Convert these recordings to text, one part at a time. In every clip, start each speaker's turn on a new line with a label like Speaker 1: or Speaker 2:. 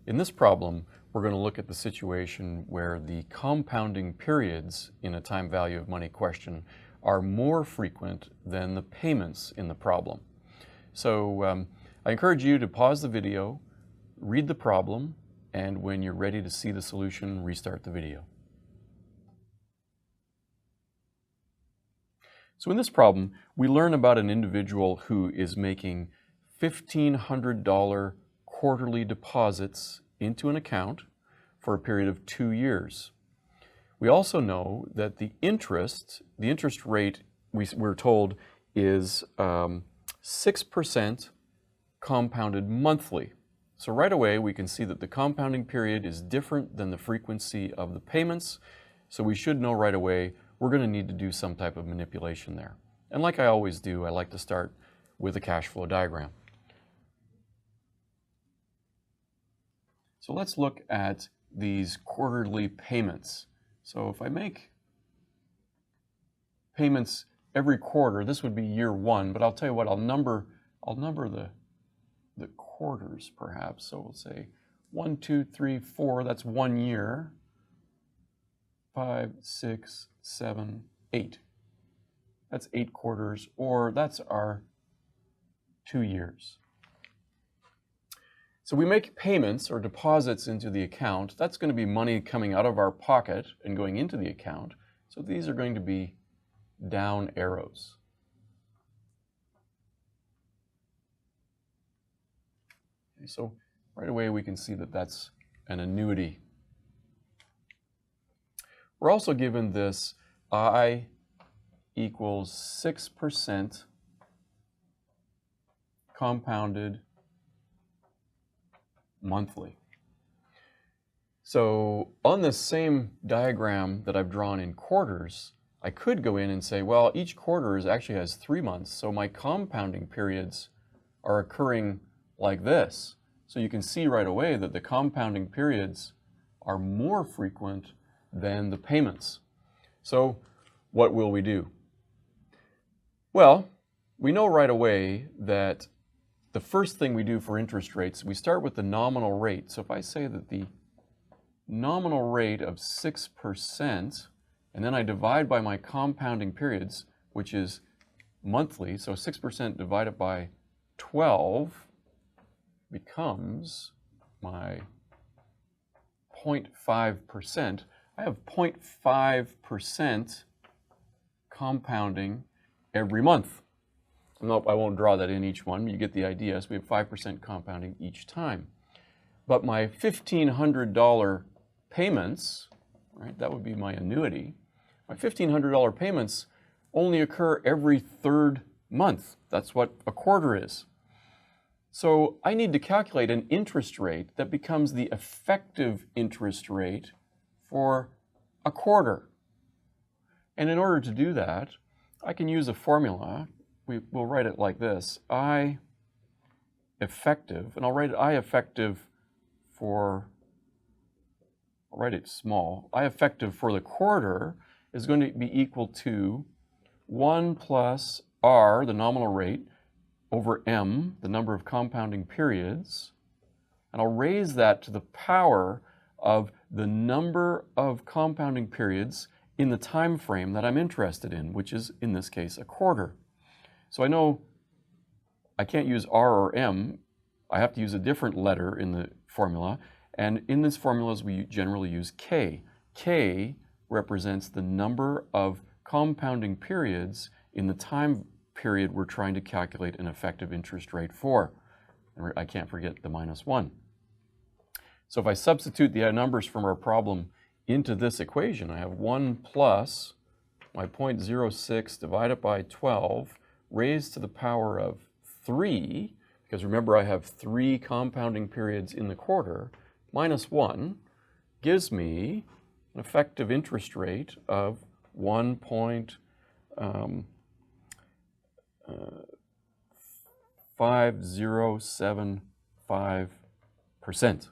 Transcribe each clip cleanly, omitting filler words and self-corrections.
Speaker 1: In this problem, we're going to look at the situation where the compounding periods in a time value of money question are more frequent than the payments in the problem. So I encourage you to pause the video, read the problem, and when you're ready to see the solution, restart the video. So in this problem, we learn about an individual who is making $1,500 quarterly deposits into an account for a period of 2 years. We also know that the interest rate we're told is 6% compounded monthly. So right away we can see that the compounding period is different than the frequency of the payments. So we should know right away we're going to need to do some type of manipulation there. And like I always do, I like to start with a cash flow diagram. So let's look at these quarterly payments. So if I make payments every quarter, this would be year one, but I'll tell you what, I'll number the quarters perhaps. So we'll say 1, 2, 3, 4, that's 1 year. 5, 6, 7, 8. That's 8 quarters, or that's our 2 years. So we make payments or deposits into the account. That's going to be money coming out of our pocket and going into the account. So these are going to be down arrows. Okay, so right away we can see that that's an annuity. We're also given this I equals 6% compounded monthly. So on this same diagram that I've drawn in quarters, I could go in and say, well, each quarter actually has 3 months, so my compounding periods are occurring like this. So you can see right away that the compounding periods are more frequent than the payments. So what will we do? Well, we know right away that the first thing we do for interest rates, we start with the nominal rate. So if I say that the nominal rate of 6%, and then I divide by my compounding periods, which is monthly, so 6% divided by 12 becomes my 0.5%. I have 0.5% compounding every month. Nope, I won't draw that in each one. You get the idea. So we have 5% compounding each time. But my $1,500 payments, right, that would be my annuity. My $1,500 payments only occur every 3rd month. That's what a quarter is. So I need to calculate an interest rate that becomes the effective interest rate for a quarter. And in order to do that, I can use a formula. We'll write it like this. I effective, and I'll write it I effective for, I'll write it small. I effective for the quarter is going to be equal to 1 plus R, the nominal rate, over M, the number of compounding periods. And I'll raise that to the power of the number of compounding periods in the time frame that I'm interested in, which is, in this case, a quarter. So I know I can't use R or M. I have to use a different letter in the formula. And in these formulas, we generally use K. K represents the number of compounding periods in the time period we're trying to calculate an effective interest rate for. And I can't forget the -1. So if I substitute the numbers from our problem into this equation, I have 1 plus my 0.06 divided by 12 raised to the power of 3, because remember I have 3 compounding periods in the quarter, -1 gives me an effective interest rate of 1.5075%.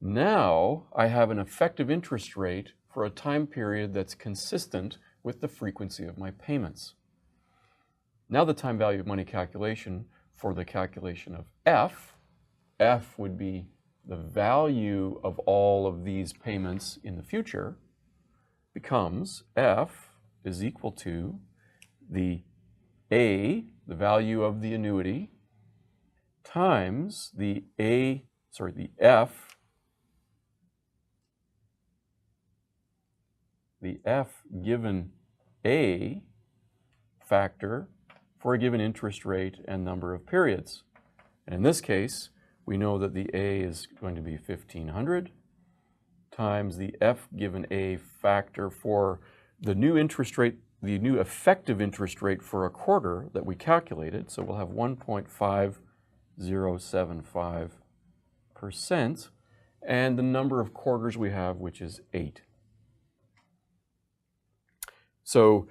Speaker 1: Now I have an effective interest rate for a time period that's consistent with the frequency of my payments. Now the time value of money calculation for the calculation of F F would be the value of all of these payments in the future, becomes F is equal to the A, the value of the annuity, times the F given A factor for a given interest rate and number of periods. And in this case, we know that the A is going to be 1,500 times the F given A factor for the new interest rate, the new effective interest rate for a quarter that we calculated. So we'll have 1.5075%, and the number of quarters we have, which is 8. So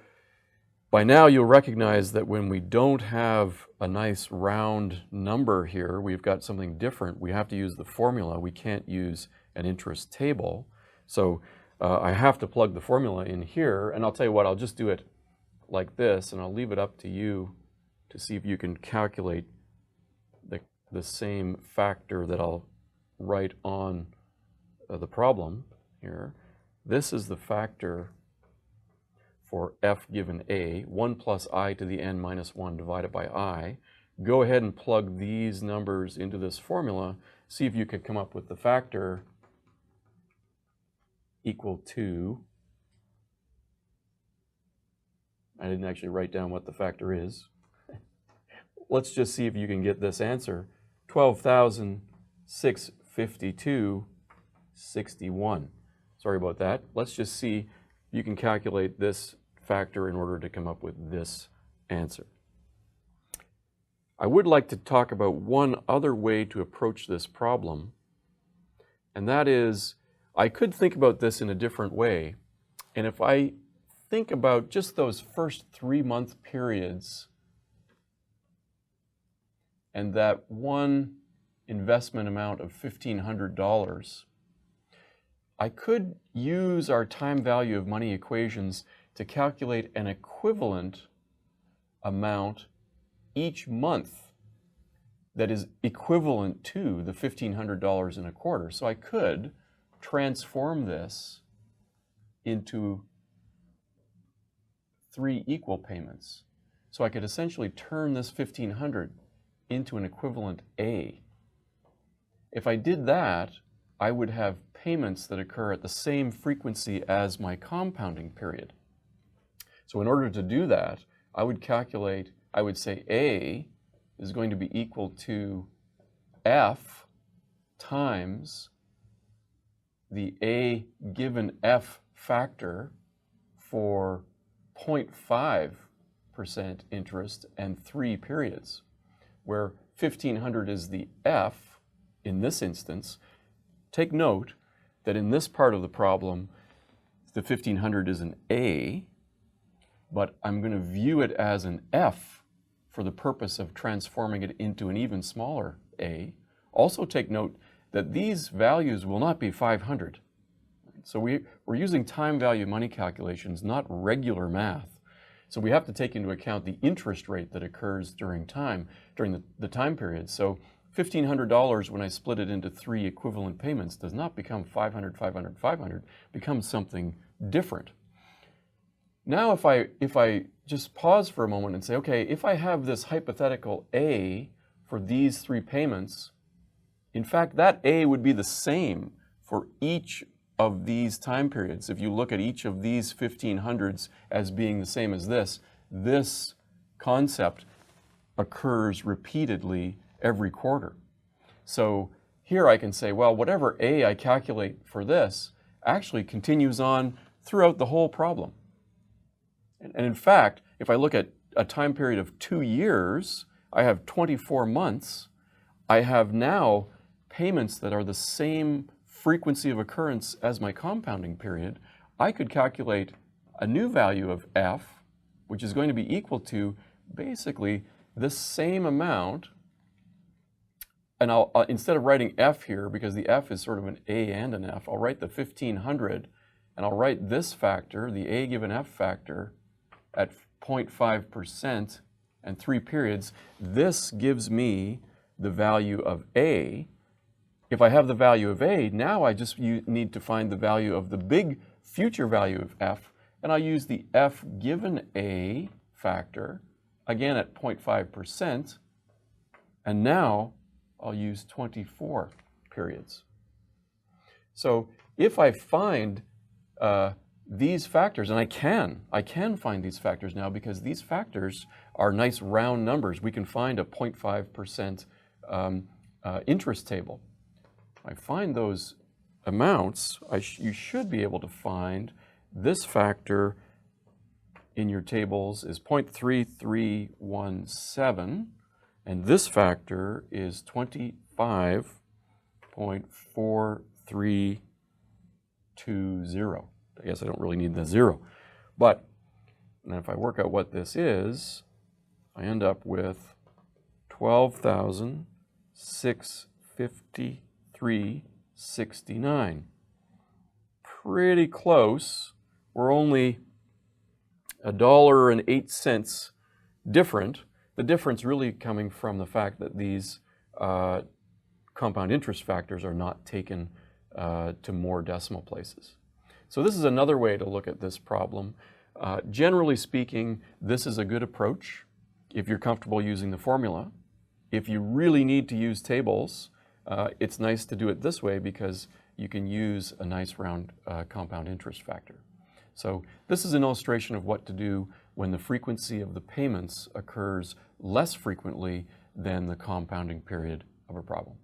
Speaker 1: by now you'll recognize that when we don't have a nice round number here, we've got something different. We have to use the formula. We can't use an interest table. So I have to plug the formula in here, and I'll tell you what, I'll just do it like this, and I'll leave it up to you to see if you can calculate the same factor that I'll write on the problem here. This is the factor for F given A, 1 plus I to the n minus 1 divided by I. Go ahead and plug these numbers into this formula. See if you can come up with the factor equal to, I didn't actually write down what the factor is. Let's just see if you can get this answer. 12,652.61. Sorry about that. Let's just see if you can calculate this factor in order to come up with this answer. I would like to talk about one other way to approach this problem, and that is I could think about this in a different way. And if I think about just those first 3-month periods and that one investment amount of $1,500, I could use our time value of money equations to calculate an equivalent amount each month that is equivalent to the $1,500 in a quarter. So I could transform this into 3 equal payments. So I could essentially turn this 1,500 into an equivalent A. If I did that, I would have payments that occur at the same frequency as my compounding period. So in order to do that, I would say A is going to be equal to F times the A given F factor for 0.5% interest and 3 periods, where 1,500 is the F in this instance. Take note that in this part of the problem, the 1,500 is an A, but I'm going to view it as an F for the purpose of transforming it into an even smaller A. Also take note that these values will not be 500. So we're using time value money calculations, not regular math. So we have to take into account the interest rate that occurs during the time period. So $1,500, when I split it into 3 equivalent payments, does not become 500, 500, 500, becomes something different. Now if I just pause for a moment and say, okay, if I have this hypothetical A for these 3 payments, in fact, that A would be the same for each of these time periods. If you look at each of these 1,500s as being the same as this concept occurs repeatedly every quarter. So here I can say, well, whatever A I calculate for this actually continues on throughout the whole problem. And in fact, if I look at a time period of 2 years, I have 24 months. I have now payments that are the same frequency of occurrence as my compounding period. I could calculate a new value of F, which is going to be equal to basically the same amount. And I'll instead of writing F here, because the F is sort of an A and an F, I'll write the 1,500, and I'll write this factor, the A given F factor, at 0.5% and 3 periods. This gives me the value of A, If I have the value of A, now I just need to find the value of the big future value of F, and I use the F given A factor, again at 0.5%, and now I'll use 24 periods. So if I find these factors, and I can find these factors now because these factors are nice round numbers. We can find a 0.5% interest table. I find those amounts, you should be able to find this factor in your tables is 0.3317, and this factor is 25.432. I guess I don't really need the zero. But and if I work out what this is, I end up with 12,653.69. Pretty close. We're only $1.08 different. The difference really coming from the fact that these compound interest factors are not taken to more decimal places. So this is another way to look at this problem. Generally speaking, this is a good approach if you're comfortable using the formula. If you really need to use tables, it's nice to do it this way because you can use a nice round compound interest factor. So this is an illustration of what to do when the frequency of the payments occurs less frequently than the compounding period of a problem.